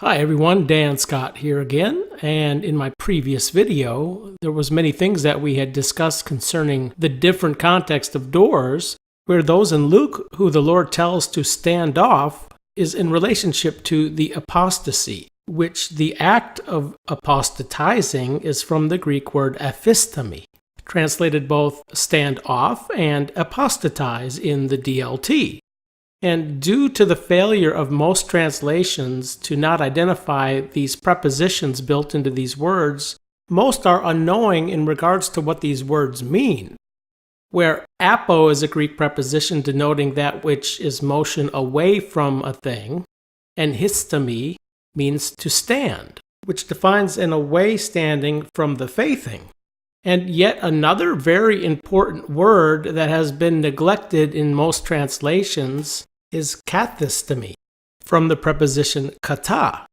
Hi everyone, Dan Scott here again, and in my previous video, there was many things that we had discussed concerning the different context of doors, where those in Luke who the Lord tells to stand off is in relationship to the apostasy, which the act of apostatizing is from the Greek word aphistemi, translated both stand off and apostatize in the DLT. And due to the failure of most translations to not identify these prepositions built into these words, most are unknowing in regards to what these words mean. Where apo is a Greek preposition denoting that which is motion away from a thing, and histemi means to stand, which defines an away standing from the faithing. And yet another very important word that has been neglected in most translations is kathistemi, from the preposition kata,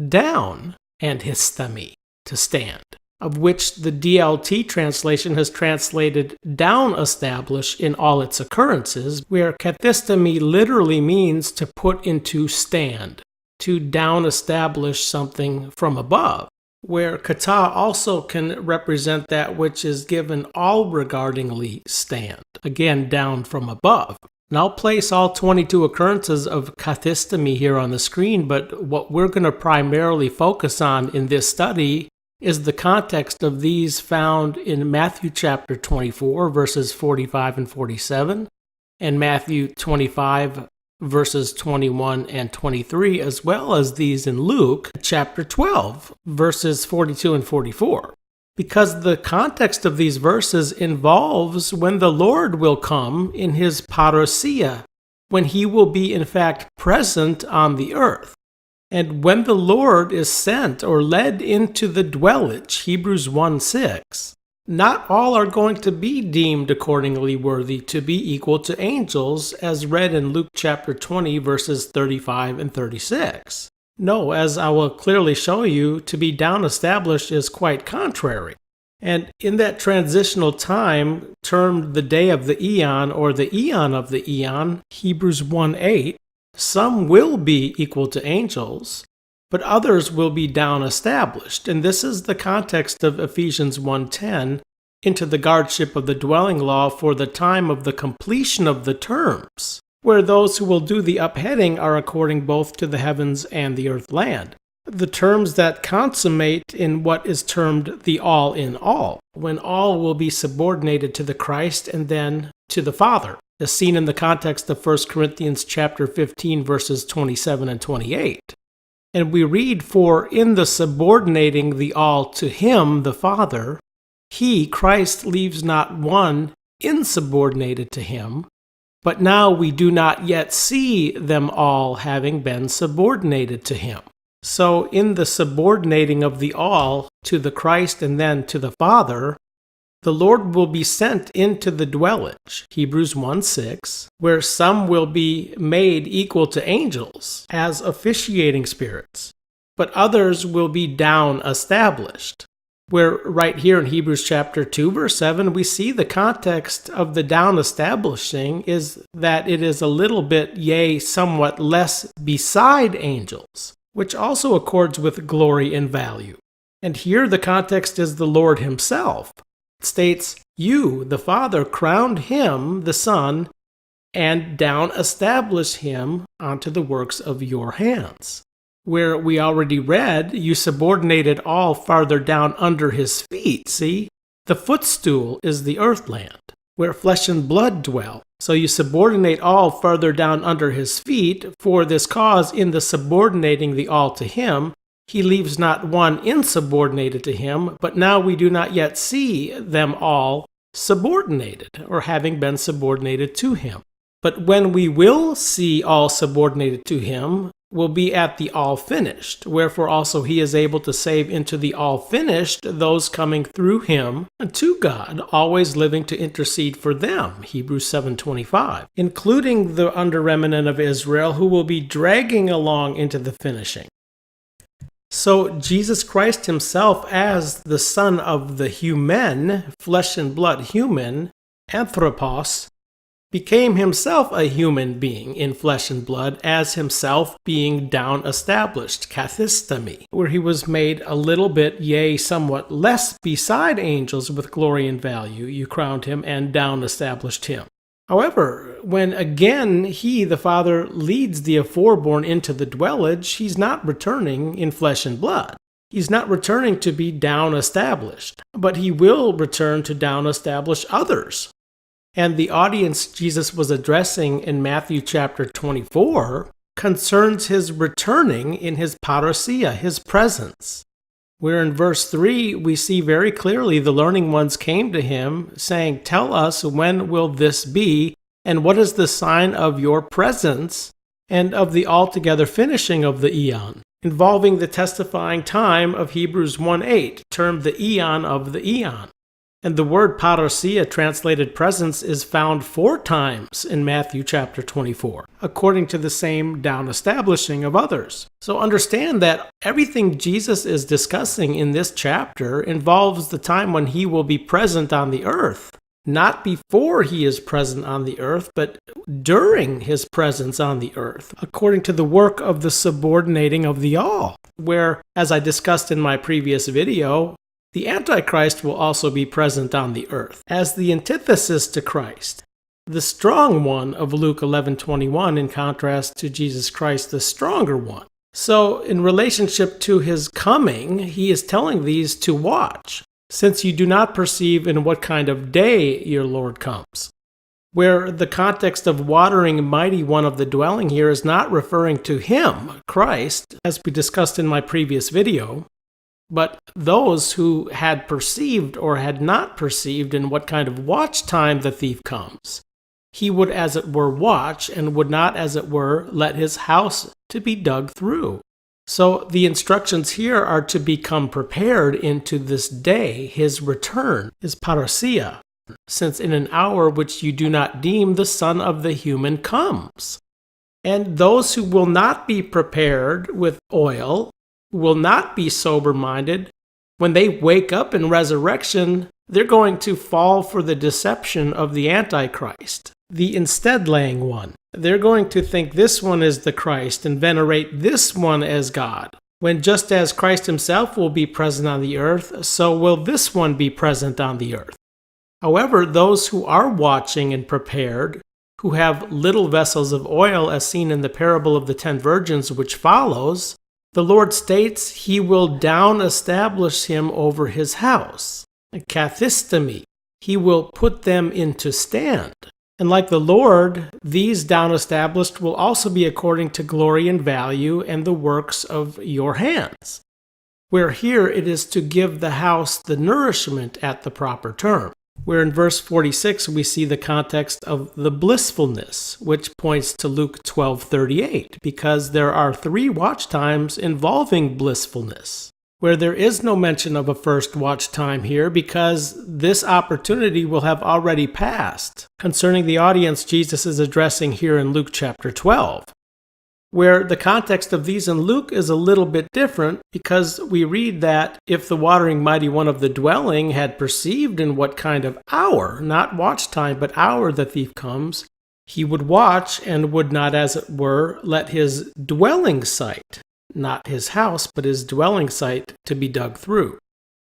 down, and histemi, to stand, of which the DLT translation has translated down establish in all its occurrences, where kathistemi literally means to put into stand, to down establish something from above, where kata also can represent that which is given all regardingly stand, again down from above. And I'll place all 22 occurrences of kathistemi here on the screen, but what we're going to primarily focus on in this study is the context of these found in Matthew chapter 24, verses 45 and 47, and Matthew 25, verses 21 and 23, as well as these in Luke chapter 12, verses 42 and 44. Because the context of these verses involves when the Lord will come in his parousia, when he will be in fact present on the earth. And when the Lord is sent or led into the dwellage, Hebrews 1:6, not all are going to be deemed accordingly worthy to be equal to angels, as read in Luke chapter 20, verses 35 and 36. No, as I will clearly show you, to be down established is quite contrary. And in that transitional time, termed the day of the eon or the eon of the eon, Hebrews 1:8, some will be equal to angels, but others will be down established. And this is the context of Ephesians 1:10, into the guardship of the dwelling law for the time of the completion of the terms, where those who will do the upheading are according both to the heavens and the earth land. The terms that consummate in what is termed the all in all, when all will be subordinated to the Christ and then to the Father, as seen in the context of 1 Corinthians chapter 15, verses 27 and 28. And we read, "For in the subordinating the all to him, the Father, he, Christ, leaves not one insubordinated to him, but now we do not yet see them all having been subordinated to him." So in the subordinating of the all to the Christ and then to the Father, the Lord will be sent into the dwellage, Hebrews 1:6, where some will be made equal to angels as officiating spirits, but others will be down established. Where right here in Hebrews chapter 2, verse 7, we see the context of the down establishing is that it is a little bit, yea, somewhat less beside angels, which also accords with glory and value. And here the context is the Lord himself. It states, "You, the Father, crowned him, the Son, and down established him onto the works of your hands." Where we already read, you subordinated all farther down under his feet. See, the footstool is the earthland, where flesh and blood dwell. So you subordinate all farther down under his feet. For this cause, in the subordinating the all to him, he leaves not one insubordinated to him, but now we do not yet see them all subordinated, or having been subordinated to him. But when we will see all subordinated to him, will be at the all finished, wherefore also he is able to save into the all finished those coming through him to God, always living to intercede for them, Hebrews 7:25, including the under remnant of Israel who will be dragging along into the finishing. So Jesus Christ himself, as the Son of the human, flesh and blood human, anthropos, became himself a human being in flesh and blood, as himself being down established, kathistemi, where he was made a little bit, yea, somewhat less beside angels with glory and value. You crowned him and down established him. However, when again he, the Father, leads the aforeborn into the dwellage, he's not returning in flesh and blood. He's not returning to be down established, but he will return to down establish others. And the audience Jesus was addressing in Matthew chapter 24 concerns his returning in his parousia, his presence. Where in verse 3 we see very clearly the learning ones came to him saying, "Tell us, when will this be, and what is the sign of your presence and of the altogether finishing of the eon?" Involving the testifying time of Hebrews 1:8, termed the eon of the eon. And the word parousia, translated presence, is found 4 times in Matthew chapter 24, according to the same down establishing of others. So understand that everything Jesus is discussing in this chapter involves the time when he will be present on the earth. Not before he is present on the earth, but during his presence on the earth, according to the work of the subordinating of the all, where, as I discussed in my previous video, the Antichrist will also be present on the earth, as the antithesis to Christ, the strong one of Luke 11:21, in contrast to Jesus Christ, the stronger one. So, in relationship to his coming, he is telling these to watch, since you do not perceive in what kind of day your Lord comes. Where the context of watering mighty one of the dwelling here is not referring to him, Christ, as we discussed in my previous video, but those who had perceived or had not perceived in what kind of watch time the thief comes. He would, as it were, watch, and would not, as it were, let his house to be dug through. So the instructions here are to become prepared into this day, his return, his parousia, since in an hour which you do not deem the Son of the human comes. And those who will not be prepared with oil, will not be sober-minded, when they wake up in resurrection, they're going to fall for the deception of the Antichrist, the instead-laying one. They're going to think this one is the Christ and venerate this one as God, when just as Christ himself will be present on the earth, so will this one be present on the earth. However, those who are watching and prepared, who have little vessels of oil, as seen in the parable of the 10 virgins which follows, the Lord states he will down establish him over his house. Kathistemi. He will put them into stand. And like the Lord, these down established will also be according to glory and value and the works of your hands. Where here it is to give the house the nourishment at the proper term. Where in verse 46 we see the context of the blissfulness, which points to Luke 12:38, because there are 3 watch times involving blissfulness, where there is no mention of a first watch time here, because this opportunity will have already passed, concerning the audience Jesus is addressing here in Luke chapter 12. Where the context of these in Luke is a little bit different, because we read that if the watering mighty one of the dwelling had perceived in what kind of hour, not watch time, but hour the thief comes, he would watch and would not, as it were, let his dwelling site, not his house, but his dwelling site, to be dug through.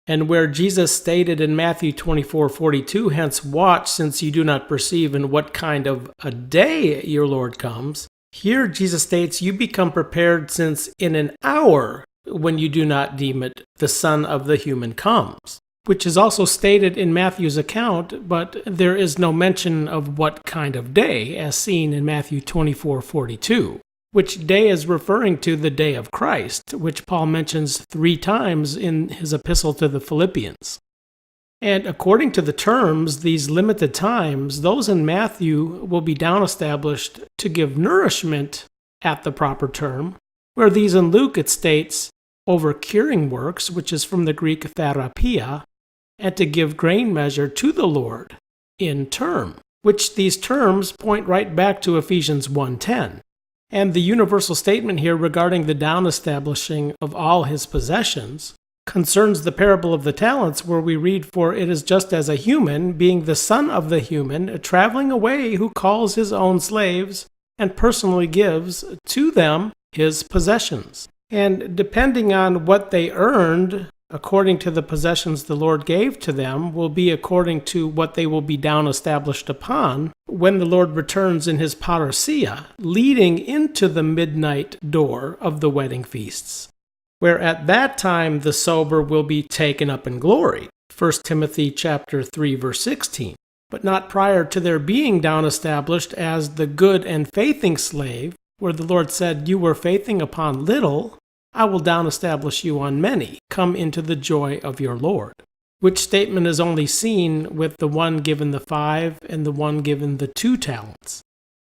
And where Jesus stated in Matthew 24:42, hence watch, since you do not perceive in what kind of a day your Lord comes, here Jesus states you become prepared, since in an hour when you do not deem it, the Son of the human comes, which is also stated in Matthew's account, but there is no mention of what kind of day, as seen in Matthew 24:42, which day is referring to the day of Christ, which Paul mentions 3 times in his epistle to the Philippians. And according to the terms, these limited times, those in Matthew will be down established to give nourishment at the proper term, where these in Luke it states over curing works, which is from the Greek therapia, and to give grain measure to the Lord in term, which these terms point right back to Ephesians 1:10. And the universal statement here regarding the down establishing of all his possessions, concerns the parable of the talents, where we read, "For it is just as a human, being the son of the human, traveling away, who calls his own slaves and personally gives to them his possessions." And depending on what they earned, according to the possessions the Lord gave to them, will be according to what they will be down established upon when the Lord returns in his parousia, leading into the midnight door of the wedding feasts, where at that time the sober will be taken up in glory. 1 Timothy chapter 3, verse 16. But not prior to their being down established as the good and faithing slave, where the Lord said, "You were faithing upon little, I will down establish you on many. Come into the joy of your Lord." Which statement is only seen with the one given the 5 and the one given the 2 talents.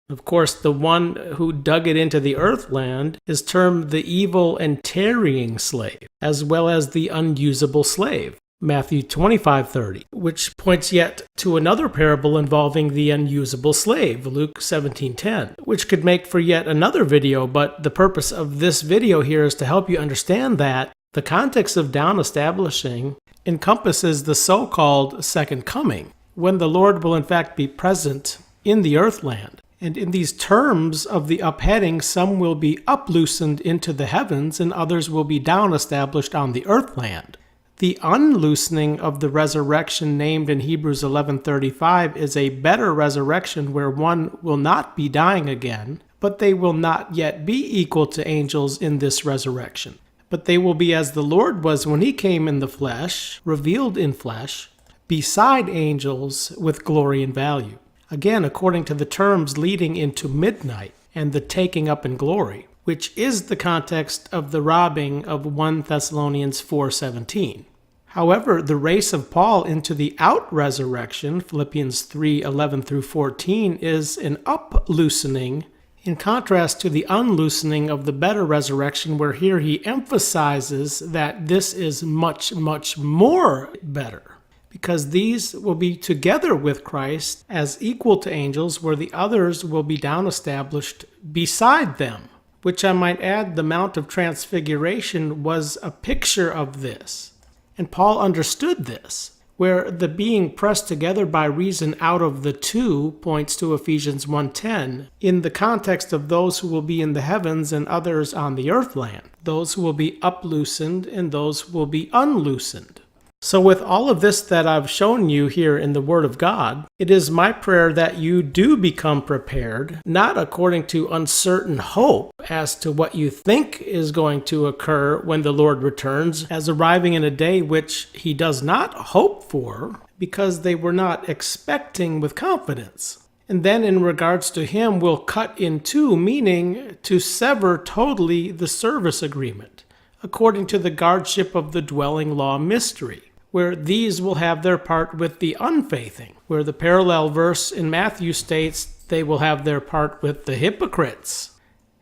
Of course, the one who dug it into the earthland is termed the evil and tarrying slave, as well as the unusable slave. Matthew 25:30, which points yet to another parable involving the unusable slave, Luke 17:10, which could make for yet another video, but the purpose of this video here is to help you understand that the context of down establishing encompasses the so-called second coming, when the Lord will in fact be present in the earthland. And in these terms of the upheading, some will be uploosened into the heavens and others will be down established on the earthland. The unloosening of the resurrection named in Hebrews 11:35 is a better resurrection where one will not be dying again, but they will not yet be equal to angels in this resurrection. But they will be as the Lord was when he came in the flesh, revealed in flesh, beside angels with glory and value. Again, according to the terms leading into midnight and the taking up in glory, which is the context of the robbing of 1 Thessalonians 4:17. However, the race of Paul into the out-resurrection, Philippians 3:11 through 14, is an up-loosening in contrast to the unloosening of the better resurrection, where here he emphasizes that this is much, much more better, because these will be together with Christ as equal to angels, where the others will be down established beside them. Which I might add, the Mount of Transfiguration was a picture of this. And Paul understood this, where the being pressed together by reason out of the 2 points to Ephesians 1:10, in the context of those who will be in the heavens and others on the earthland, those who will be uploosened and those who will be unloosened. So with all of this that I've shown you here in the Word of God, it is my prayer that you do become prepared, not according to uncertain hope as to what you think is going to occur when the Lord returns, as arriving in a day which he does not hope for, because they were not expecting with confidence. And then in regards to him, will cut in two, meaning to sever totally the service agreement, according to the guardship of the dwelling law mystery, where these will have their part with the unfaithing, where the parallel verse in Matthew states they will have their part with the hypocrites.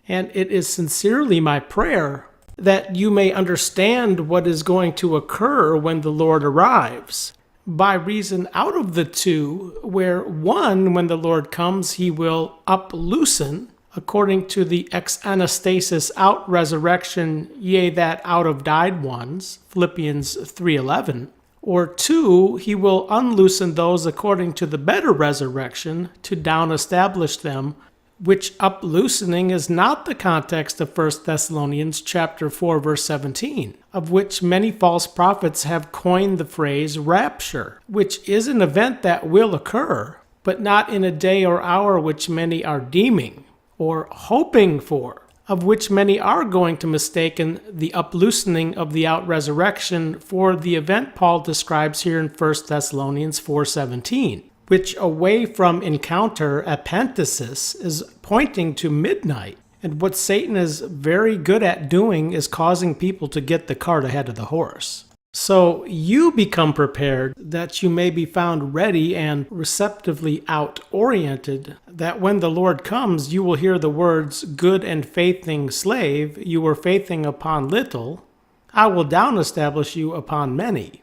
And it is sincerely my prayer that you may understand what is going to occur when the Lord arrives, by reason out of the 2, where one, when the Lord comes, he will uploosen, according to the ex anastasis out resurrection, yea, that out of died ones, Philippians 3:11. Or 2, he will unloosen those according to the better resurrection to down establish them, which uploosening is not the context of 1 Thessalonians chapter 4, verse 17, of which many false prophets have coined the phrase rapture, which is an event that will occur, but not in a day or hour which many are deeming or hoping for, of which many are going to mistake the uploosening of the out-resurrection for the event Paul describes here in 1 Thessalonians 4:17, which away from encounter epenthesis is pointing to midnight. And what Satan is very good at doing is causing people to get the cart ahead of the horse. So you become prepared that you may be found ready and receptively out-oriented, that when the Lord comes, you will hear the words, "Good and faithing slave, you were faithing upon little, I will down establish you upon many."